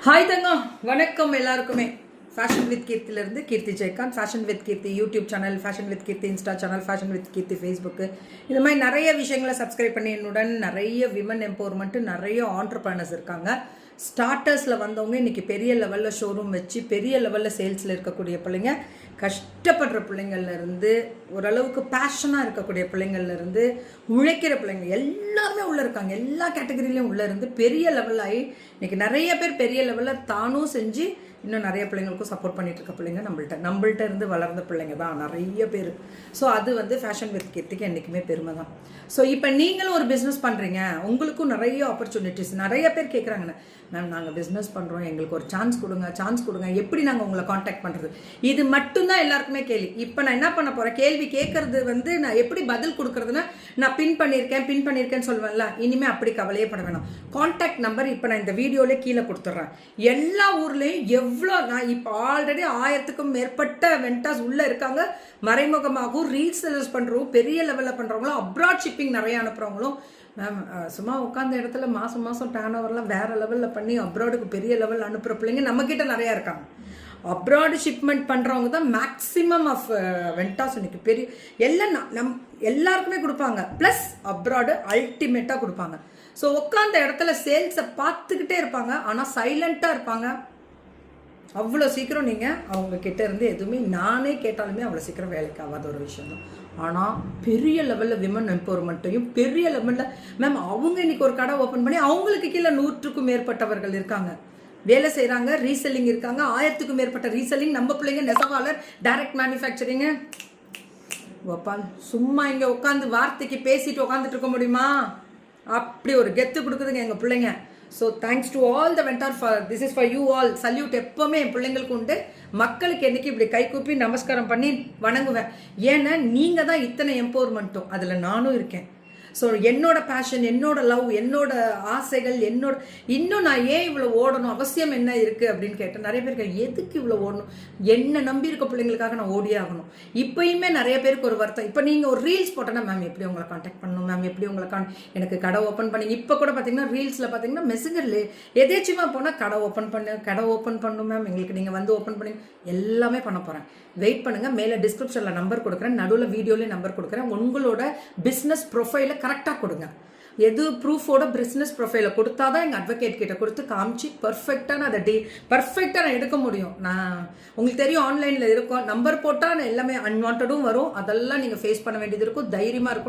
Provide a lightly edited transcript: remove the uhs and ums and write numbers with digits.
Hi தங்கம், வணக்கம் எல்லாருக்குமே. ஃபேஷன் வித் கீர்த்திலேருந்து Keerthi Jayakanth. Fashion with Keerthi YouTube channel, fashion with Keerthi Insta channel, fashion with Keerthi Facebook, இது மாதிரி நிறைய விஷயங்களை சப்ஸ்கிரைப் பண்ணி என்னுடன் நிறைய விமன் எம்பவர்மெண்ட்டு, நிறைய ஆண்டர்பிரனர்ஸ் இருக்காங்க. ஸ்டார்டர்ஸில் வந்தவங்க இன்றைக்கி பெரிய லெவலில் ஷோரூம் வச்சு பெரிய லெவலில் சேல்ஸில் இருக்கக்கூடிய பிள்ளைங்க, கஷ்டப்படுற பிள்ளைங்கள்லேருந்து ஓரளவுக்கு பேஷனாக இருக்கக்கூடிய பிள்ளைங்கள்லேருந்து உழைக்கிற பிள்ளைங்க எல்லாருமே உள்ளே இருக்காங்க. எல்லா கேட்டகரியிலையும் உள்ளே இருந்து பெரிய லெவல் ஆகி இன்றைக்கி நிறைய பேர் பெரிய லெவலில் தானும் செஞ்சு இன்னும் நிறைய பிள்ளைங்களுக்கும் சப்போர்ட் பண்ணிட்டு இருக்க பிள்ளைங்க நம்மள்கிட்ட இருந்து வளர்ந்த பிள்ளைங்க தான் நிறைய பேர். ஸோ அது வந்து ஃபேஷன் வித் கீர்த்திக்கு என்றைக்குமே பெருமை தான். ஸோ இப்போ நீங்களும் ஒரு பிஸ்னஸ் பண்ணுறீங்க, உங்களுக்கும் நிறைய ஆப்பர்ச்சுனிட்டிஸ். நிறைய பேர் கேட்குறாங்கண்ணே, மேம் நாங்கள் பிஸ்னஸ் பண்ணுறோம், எங்களுக்கு ஒரு சான்ஸ் கொடுங்க, எப்படி நாங்கள் உங்களை காண்டாக்ட் பண்ணுறது? இது மட்டும்தான் எல்லாருக்குமே கேள்வி. இப்போ நான் என்ன பண்ண போகிறேன், கேள்வி கேட்கறது வந்து நான் எப்படி பதில் கொடுக்குறதுன்னா, நான் பின் பண்ணியிருக்கேன்னு சொல்லுவேன்ல, இனிமேல் அப்படி கவலையே பட வேணாம். காண்டாக்ட் நம்பர் இப்போ நான் இந்த வீடியோவிலே கீழே கொடுத்துட்றேன். எல்லா ஊர்லேயும் நான் இப்போ ஆல்ரெடி 1000க்கும் மேற்பட்ட வெண்டாஸ் உள்ளே இருக்காங்க. மறைமுகமாகவும் ரீசேல்ஸ் பண்ணுறவங்க, பெரிய லெவலில் பண்ணுறவங்களும், அப்ராட் ஷிப்பிங் நிறைய அனுப்புகிறவங்களும். மேம் சும்மா உட்காந்த இடத்துல மாதம் டேர்ன் ஓவர்லாம் வேறு லெவலில் பண்ணி அப்ராடுக்கு பெரிய லெவலில் அனுப்புகிற பிள்ளைங்க நம்மக்கிட்ட நிறையா இருக்காங்க. அப்ராடு ஷிப்மெண்ட் பண்ணுறவங்க தான் மேக்ஸிமம் ஆஃப் வெண்டாஸ் இன்னைக்கு பெரிய எல்லாம் எல்லாருக்குமே கொடுப்பாங்க. ப்ளஸ் அப்ராடு அல்டிமேட்டாக கொடுப்பாங்க. ஸோ உட்காந்த இடத்துல சேல்ஸை பார்த்துக்கிட்டே இருப்பாங்க, ஆனால் சைலண்ட்டாக இருப்பாங்க. அவ்வளோ சீக்கிரம் நீங்கள் அவங்கக்கிட்ட இருந்து எதுவுமே நானே கேட்டாலுமே அவ்வளோ சீக்கிரம் வேலைக்கு ஆகாத ஒரு விஷயம் தான். ஆனால் பெரிய லெவலில் விமன் எம்பவர்மெண்ட்டையும் பெரிய லெவலில் மேம் அவங்க இன்றைக்கி ஒரு கடை ஓப்பன் பண்ணி அவங்களுக்கு கீழே 100க்கும் மேற்பட்டவர்கள் இருக்காங்க, வேலை செய்கிறாங்க, ரீசெல்லிங் இருக்காங்க. 1000க்கும் மேற்பட்ட ரீசெல்லிங் நம்ம பிள்ளைங்க, நெசவாளர், டைரக்ட் மேனுஃபேக்சரிங்கு. கோபால் சும்மா இங்கே உட்காந்து வார்த்தைக்கு பேசிட்டு உட்காந்துட்டு இருக்க முடியுமா? அப்படி ஒரு கெத்து கொடுக்குதுங்க எங்கள் பிள்ளைங்க. So thanks to all the vendor for this is for you all. Salute எப்போவுமே என் பிள்ளைங்களுக்கு உண்டு. மக்களுக்கு என்றைக்கு இப்படி கை கூப்பி நமஸ்காரம் பண்ணி வணங்குவேன். ஏன்னா நீங்கள் தான் இத்தனை எம்பவர்மெண்ட்டும், அதில் நானும் இருக்கேன். ஸோ என்னோட பேஷன், என்னோட லவ், என்னோட ஆசைகள், இன்னும் நான் ஏன் இவ்வளோ ஓடணும், அவசியம் என்ன இருக்குது அப்படின்னு கேட்டேன். நிறைய பேருக்கு எதுக்கு இவ்வளோ ஓடணும், என்ன நம்பி இருக்க பிள்ளைங்களுக்காக நான் ஓடியே ஆகணும். இப்போயுமே நிறைய பேருக்கு ஒரு வருத்தம். இப்போ நீங்கள் ஒரு ரீல்ஸ் போட்டோன்னா, மேம் எப்படி உங்களை காண்டாக்ட் பண்ணணும், மேம் எப்படி உங்களை எனக்கு கடை ஓப்பன் பண்ணி. இப்போ கூட பார்த்தீங்கன்னா ரீல்ஸில் பார்த்தீங்கன்னா மெசேஜர்ல எதேச்சுமா போனால் கடை ஓப்பன் பண்ணும் மேம், எங்களுக்கு நீங்கள் வந்து ஓப்பன் பண்ணி எல்லாமே பண்ண போகிறேன். வெயிட் பண்ணுங்கள், மேலே டிஸ்கிரிப்ஷனில் நம்பர் கொடுக்குறேன், நடுவில் வீடியோலேயே நம்பர் கொடுக்குறேன். உங்களோட பிஸ்னஸ் ப்ரொஃபைலை கரெக்டாக கொடுங்க. எது ப்ரூஃபோட பிஸ்னஸ் ப்ரொஃபைலை கொடுத்தா தான் எங்கள் அட்வொகேட் கிட்ட கொடுத்து காமிச்சு பர்ஃபெக்டாக நான் அதை பர்ஃபெக்டாக நான் எடுக்க முடியும். நான் உங்களுக்கு தெரியும் ஆன்லைனில் இருக்கும், நம்பர் போட்டால் எல்லாமே அன்வான்டும் வரும். அதெல்லாம் நீங்கள் ஃபேஸ் பண்ண வேண்டியது இருக்கும். தைரியமாக இருக்கும்.